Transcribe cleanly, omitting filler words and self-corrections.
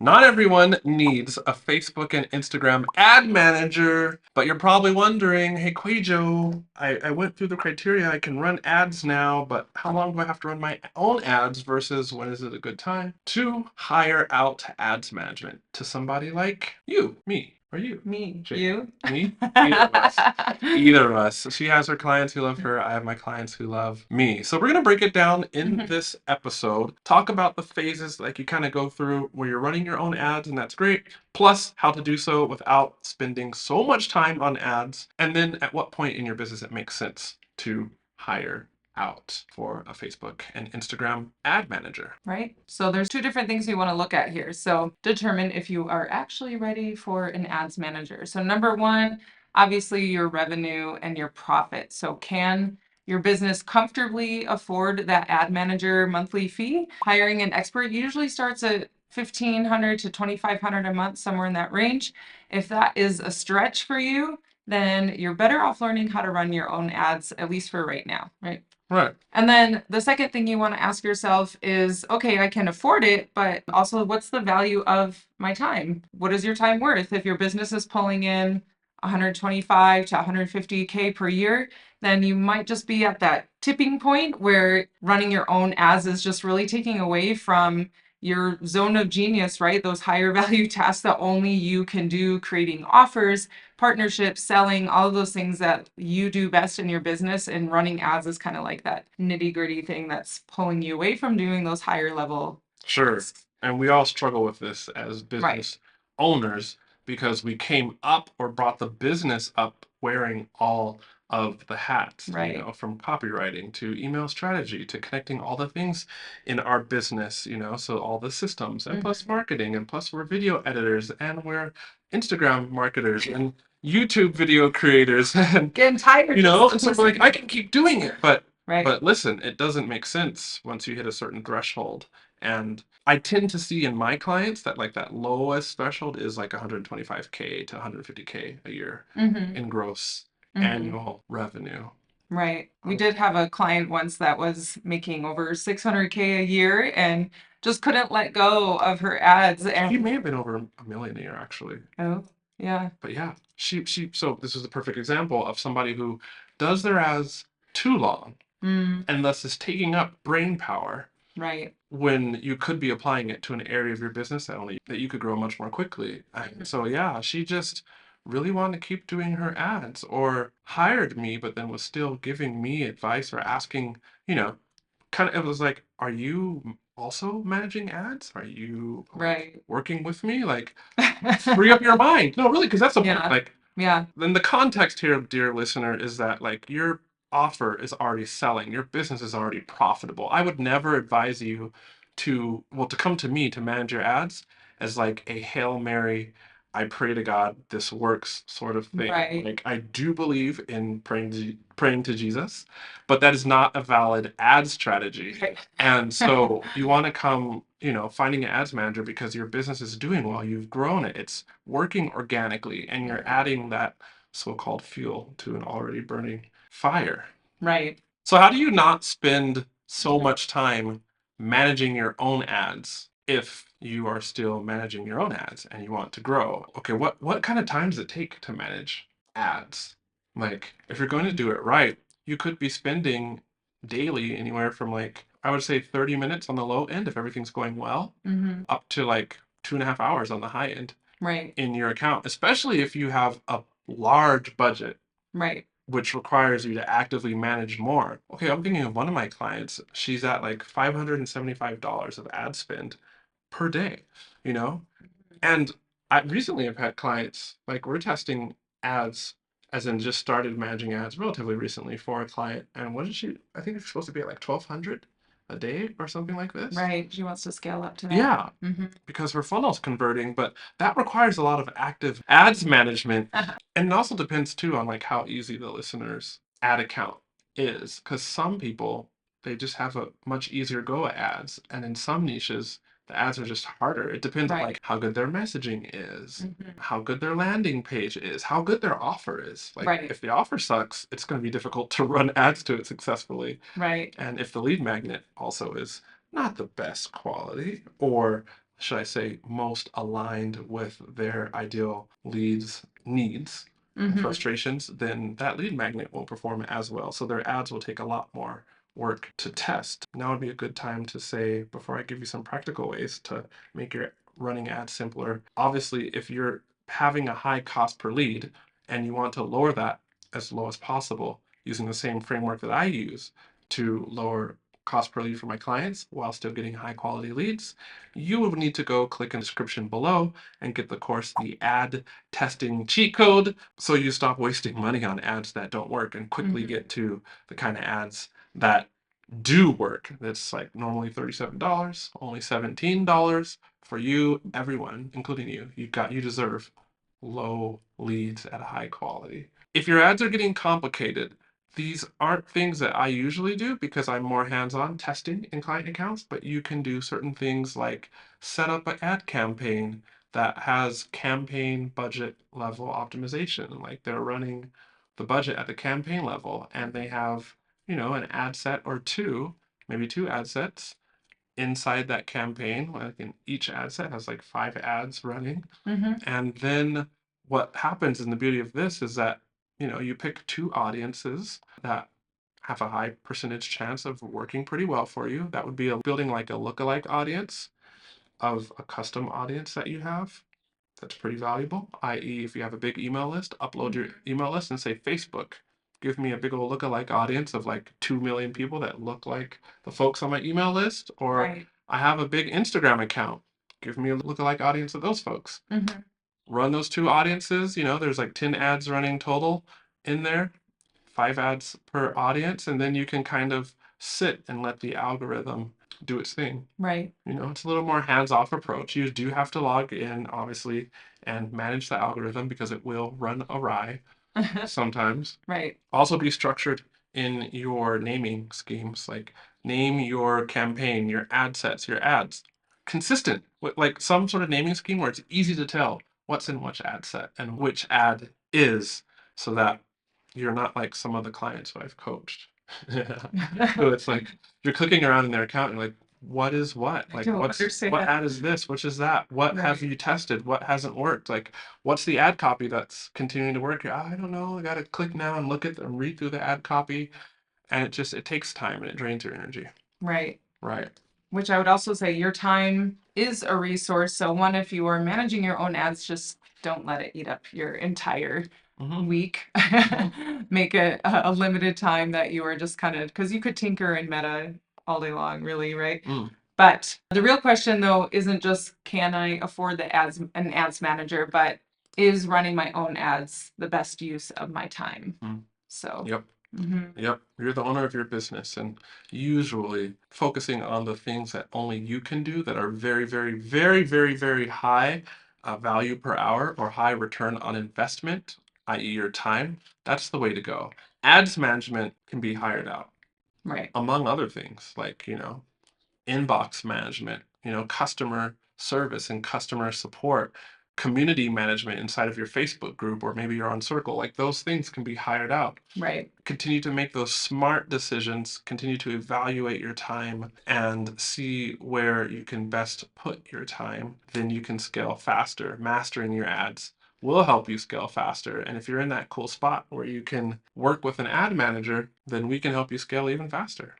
Not everyone needs a Facebook and Instagram ad manager, but you're probably wondering, hey, QUAY.jo, I went through the criteria. I can run ads now, but how long do I have to run my own ads versus when is it a good time to hire out ads management to somebody like you, me, or you? Me, Jake. you. Me? Either of us. Either of us. She has her clients who love her. I have my clients who love me. So we're going to break it down in Mhm. this episode. Talk about the phases like you kind of go through where you're running your own ads, and that's great. Plus, how to do so without spending so much time on ads. And then at what point in your business it makes sense to hire out for a Facebook and Instagram ad manager. Right? So there's two different things we want to look at here. So determine if you are actually ready for an ads manager. So number one, obviously your revenue and your profit. So can your business comfortably afford that ad manager monthly fee? Hiring an expert usually starts at 1,500 to 2,500 a month, somewhere in that range. If that is a stretch for you, then you're better off learning how to run your own ads, at least for right now, right? Right. And then the second thing you want to ask yourself is, okay, I can afford it, but also what's the value of my time? What is your time worth? If your business is pulling in 125 to 150K per year, then you might just be at that tipping point where running your own ads is just really taking away from your zone of genius, right? Those higher value tasks that only you can do, creating offers, partnerships, selling, all of those things that you do best in your business. And running ads is kind of like that nitty gritty thing that's pulling you away from doing those higher level Sure. tasks. And we all struggle with this as Right. business owners because we came up or brought the business up wearing all of the hats, Right. from copywriting to email strategy to connecting all the things in our business, so all the systems and plus Mhm. marketing and plus we're video editors and we're Instagram marketers and YouTube video creators and Getting tired and just so we're like, I listening. can keep doing it, but Right. but listen, it doesn't make sense once you hit a certain threshold. And I tend to see in my clients that like that lowest threshold is like 125K to 150K a year Hmm. in gross Hmm. annual revenue. Right. We Um, did have a client once that was making over 600K a year and just couldn't let go of her ads. She And may have been over a million a year actually. oh, yeah. But yeah, she so this is a perfect example of somebody who does their ads too long Mm, and thus is taking up brain power right. when you could be applying it to an area of your business that you could grow much more quickly. And so yeah, she just really wanted to keep doing her ads or hired me, but then was still giving me advice or asking, kind of it was like, are you also managing ads? Are you like Right. working with me? Like free up your mind. No, really, because that's the point. Yeah. Like Yeah. then the context here, dear listener, is that like your offer is already selling, your business is already profitable. I would never advise you to come to me to manage your ads as like a Hail Mary, I pray to God this works sort of thing. Right. Like I do believe in praying to Jesus, but that is not a valid ad strategy. Right. And so you want to come, finding an ads manager because your business is doing well, you've grown it, it's working organically, and you're adding that so-called fuel to an already burning fire. Right. So how do you not spend so much time managing your own ads if you are still managing your own ads and you want to grow? Okay, what kind of time does it take to manage ads? Like if you're going to do it right, you could be spending daily anywhere from like I would say 30 minutes on the low end if everything's going well, Hmm. up to like 2.5 hours on the high end Right. in your account, especially if you have a large budget, Right. which requires you to actively manage more. Okay, I'm thinking of one of my clients. She's at like $575 of ad spend per day, you know? And I recently have had clients, like we're testing ads, as in just started managing ads relatively recently for a client. And what did she, I think it's supposed to be at like 1200 a day or something like this. Right. She wants to scale up to that. Yeah, Hmm. because her funnel's converting, but that requires a lot of active ads management. And it also depends too on like how easy the listener's ad account is. Because some people, they just have a much easier go at ads. And in some niches, the ads are just harder. It depends on Right. like how good their messaging is, Hmm. how good their landing page is, how good their offer is. Like Right. if the offer sucks, it's going to be difficult to run ads to it successfully. Right. And if the lead magnet also is not the best quality, or should I say, most aligned with their ideal leads' needs and Mm-hmm. frustrations, then that lead magnet won't perform as well. So their ads will take a lot more work to test. Now would be a good time to say, before I give you some practical ways to make your running ads simpler. Obviously, if you're having a high cost per lead and you want to lower that as low as possible using the same framework that I use to lower cost per lead for my clients while still getting high quality leads, you would need to go click in the description below and get the course, the ad testing cheat code, so you stop wasting money on ads that don't work and quickly Mm-hmm. get to the kind of ads that do work. That's like normally $37, only $17 for you, everyone, including you. You deserve low leads at a high quality. If your ads are getting complicated, these aren't things that I usually do because I'm more hands-on testing in client accounts, but you can do certain things like set up an ad campaign that has campaign budget level optimization. Like they're running the budget at the campaign level and they have, an ad set or two, maybe two ad sets inside that campaign. Like in each ad set has like 5 ads running. Mm-hmm. And then what happens in the beauty of this is that, you pick two audiences that have a high percentage chance of working pretty well for you. That would be building like a lookalike audience of a custom audience that you have. That's pretty valuable. I.e., if you have a big email list, upload your email list and say, Facebook, give me a big old lookalike audience of like 2 million people that look like the folks on my email list. Or Right. I have a big Instagram account. Give me a lookalike audience of those folks. Mm-hmm. Run those two audiences. There's like 10 ads running total in there, 5 ads per audience. And then you can kind of sit and let the algorithm do its thing. Right. It's a little more hands-off approach. You do have to log in, obviously, and manage the algorithm because it will run awry sometimes. Right. Also be structured in your naming schemes, like name your campaign, your ad sets, your ads. Consistent with like some sort of naming scheme where it's easy to tell what's in which ad set and which ad is, so that you're not like some of the clients who I've coached. Yeah. So it's like you're clicking around in their account and you're like, what is what? I Like don't what understand. ad is this? Which is that? What have Right. you tested? What hasn't worked? Like what's the ad copy that's continuing to work here? I don't know. I gotta click now and look at and read through the ad copy. And it takes time and it drains your energy. Right. Right. Which I would also say your time is a resource. So one, if you are managing your own ads, just don't let it eat up your entire Mm-hmm. week. Mm-hmm. Make it a limited time that you are just kind of, because you could tinker in Meta all day long, really, right? Mm. But the real question though isn't just can I afford an ads manager, but is running my own ads the best use of my time? Mm. So, Yep. mhm, Yep. You're the owner of your business and usually focusing on the things that only you can do that are very, very, very, very, very high value per hour or high return on investment, i.e., your time, that's the way to go. Ads management can be hired out, right, among other things, like, inbox management, customer service and customer support, community management inside of your Facebook group, or maybe you're on Circle. Like those things can be hired out. right, Continue to make those smart decisions, continue to evaluate your time and see where you can best put your time. Then you can scale faster. Mastering your ads will help you scale faster. And if you're in that cool spot where you can work with an ad manager, then we can help you scale even faster.